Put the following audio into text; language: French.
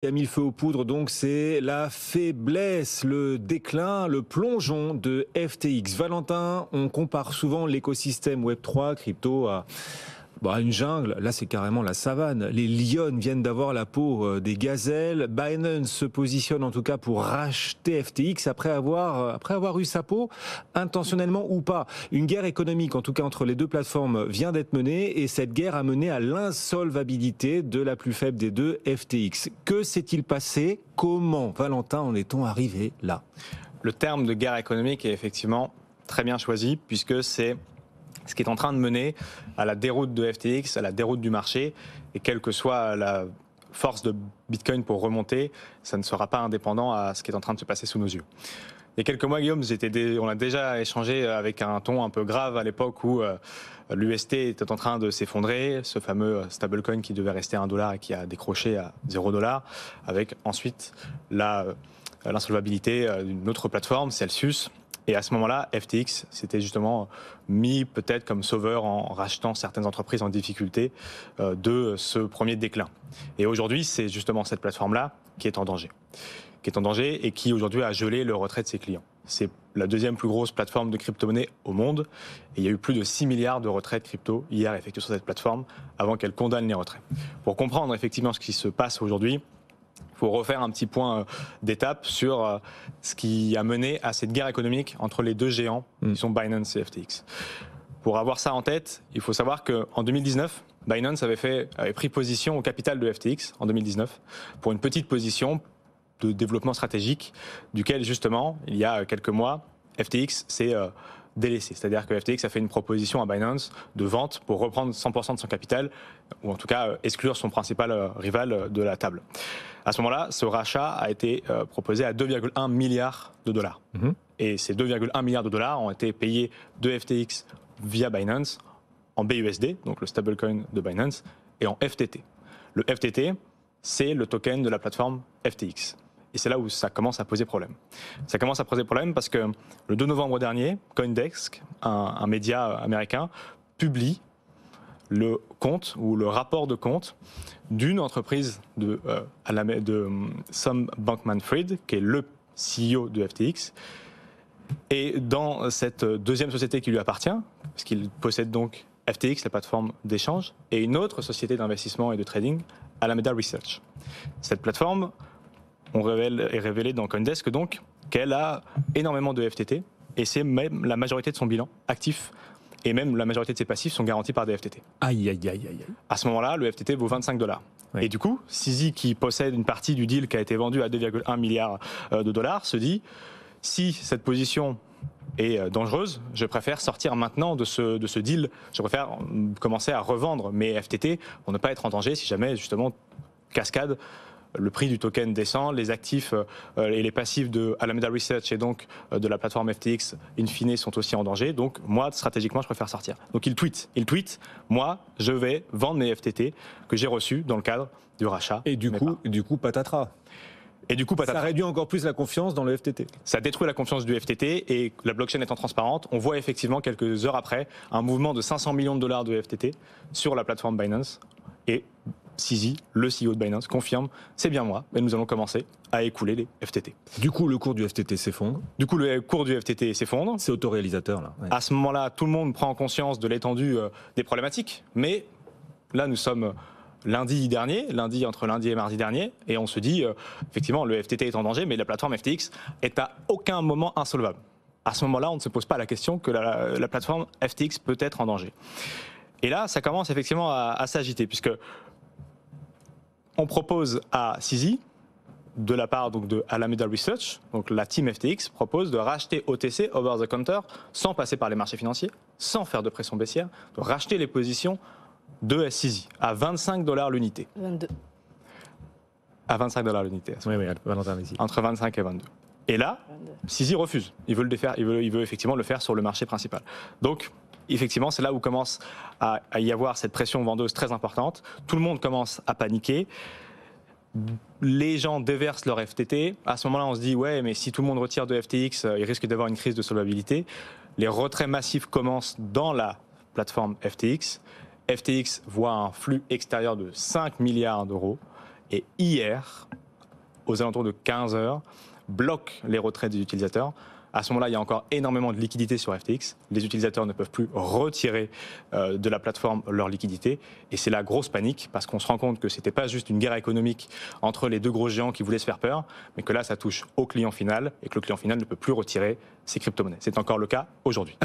Qui a mis le feu aux poudres, donc c'est la faiblesse, le déclin, le plongeon de FTX. Valentin, on compare souvent l'écosystème Web3, crypto à une jungle. Là, c'est carrément la savane. Les lions viennent d'avoir la peau des gazelles. Binance se positionne en tout cas pour racheter FTX après avoir eu sa peau, intentionnellement ou pas. Une guerre économique, en tout cas entre les deux plateformes, vient d'être menée et cette guerre a mené à l'insolvabilité de la plus faible des deux, FTX. Que s'est-il passé? Comment, Valentin, en est-on arrivé là? Le terme de guerre économique est effectivement très bien choisi puisque c'est ce qui est en train de mener à la déroute de FTX, à la déroute du marché, et quelle que soit la force de Bitcoin pour remonter, ça ne sera pas indépendant à ce qui est en train de se passer sous nos yeux. Il y a quelques mois, Guillaume, on a déjà échangé avec un ton un peu grave à l'époque où l'UST était en train de s'effondrer, ce fameux stablecoin qui devait rester à $1 et qui a décroché à $0, avec ensuite l'insolvabilité d'une autre plateforme, Celsius. Et à ce moment-là, FTX s'était justement mis peut-être comme sauveur en rachetant certaines entreprises en difficulté de ce premier déclin. Et aujourd'hui, c'est justement cette plateforme-là qui est en danger. Et qui aujourd'hui a gelé le retrait de ses clients. C'est la deuxième plus grosse plateforme de crypto-monnaie au monde. Et il y a eu plus de 6 milliards de retraits de crypto hier effectués sur cette plateforme avant qu'elle condamne les retraits. Pour comprendre effectivement ce qui se passe aujourd'hui, il faut refaire un petit point d'étape sur ce qui a mené à cette guerre économique entre les deux géants qui sont Binance et FTX. Pour avoir ça en tête, il faut savoir qu'en 2019, Binance avait pris position au capital de FTX en 2019 pour une petite position de développement stratégique duquel justement, il y a quelques mois, FTX s'est délaissé. C'est-à-dire que FTX a fait une proposition à Binance de vente pour reprendre 100% de son capital, ou en tout cas exclure son principal rival de la table. À ce moment-là, ce rachat a été proposé à 2,1 milliards de dollars. Et ces 2,1 milliards de dollars ont été payés de FTX via Binance en BUSD, donc le stablecoin de Binance, et en FTT. Le FTT, c'est le token de la plateforme FTX. Et c'est là où ça commence à poser problème. Ça commence à poser problème parce que le 2 novembre dernier, CoinDesk, un média américain, publie le compte ou le rapport de compte d'une entreprise de Sam Bankman-Fried, qui est le CEO de FTX. Et dans cette deuxième société qui lui appartient, parce qu'il possède donc FTX, la plateforme d'échange, et une autre société d'investissement et de trading, Alameda Research. Cette plateforme est révélé dans CoinDesk donc qu'elle a énormément de FTT et c'est même la majorité de son bilan actif et même la majorité de ses passifs sont garantis par des FTT. Aïe, aïe, aïe, aïe. À ce moment-là, le FTT vaut $25. Oui. Et du coup, CZ, qui possède une partie du deal qui a été vendu à 2,1 milliards de dollars, se dit si cette position est dangereuse, je préfère sortir maintenant de ce deal, je préfère commencer à revendre mes FTT pour ne pas être en danger si jamais justement cascade. Le prix du token descend, les actifs et les passifs de Alameda Research et donc de la plateforme FTX, in fine, sont aussi en danger. Donc, moi, stratégiquement, je préfère sortir. Donc, il tweet, moi, je vais vendre mes FTT que j'ai reçus dans le cadre du rachat. Et du coup, patatras. Ça réduit encore plus la confiance dans le FTT. Ça détruit la confiance du FTT et la blockchain étant transparente, on voit effectivement quelques heures après un mouvement de 500 millions de dollars de FTT sur la plateforme Binance. Et CZ, le CEO de Binance, confirme, c'est bien moi, et nous allons commencer à écouler les FTT. Du coup, le cours du FTT s'effondre. C'est autoréalisateur, là. Ouais. À ce moment-là, tout le monde prend conscience de l'étendue des problématiques. Mais là, nous sommes entre lundi et mardi dernier, et on se dit, effectivement, le FTT est en danger, mais la plateforme FTX est à aucun moment insolvable. À ce moment-là, on ne se pose pas la question que la plateforme FTX peut être en danger. Et là, ça commence effectivement à s'agiter, puisque on propose à CZ, de la part donc de Alameda Research, donc la team FTX, propose de racheter OTC, over the counter, sans passer par les marchés financiers, sans faire de pression baissière, de racheter les positions de CZ à $25 l'unité. 22. À $25 l'unité. Oui, Valentin, vas-y. Entre 25 et 22. Et là, CZ refuse. Il veut effectivement le faire sur le marché principal. Donc, effectivement, c'est là où commence à y avoir cette pression vendeuse très importante. Tout le monde commence à paniquer. Les gens déversent leur FTT. À ce moment-là, on se dit, ouais, mais si tout le monde retire de FTX, il risque d'avoir une crise de solvabilité. Les retraits massifs commencent dans la plateforme FTX. FTX voit un flux extérieur de 5 milliards d'euros. Et hier, aux alentours de 15 heures, bloque les retraits des utilisateurs. À ce moment-là, il y a encore énormément de liquidités sur FTX. Les utilisateurs ne peuvent plus retirer de la plateforme leur liquidité. Et c'est la grosse panique parce qu'on se rend compte que ce n'était pas juste une guerre économique entre les deux gros géants qui voulaient se faire peur, mais que là, ça touche au client final et que le client final ne peut plus retirer ses crypto-monnaies. C'est encore le cas aujourd'hui.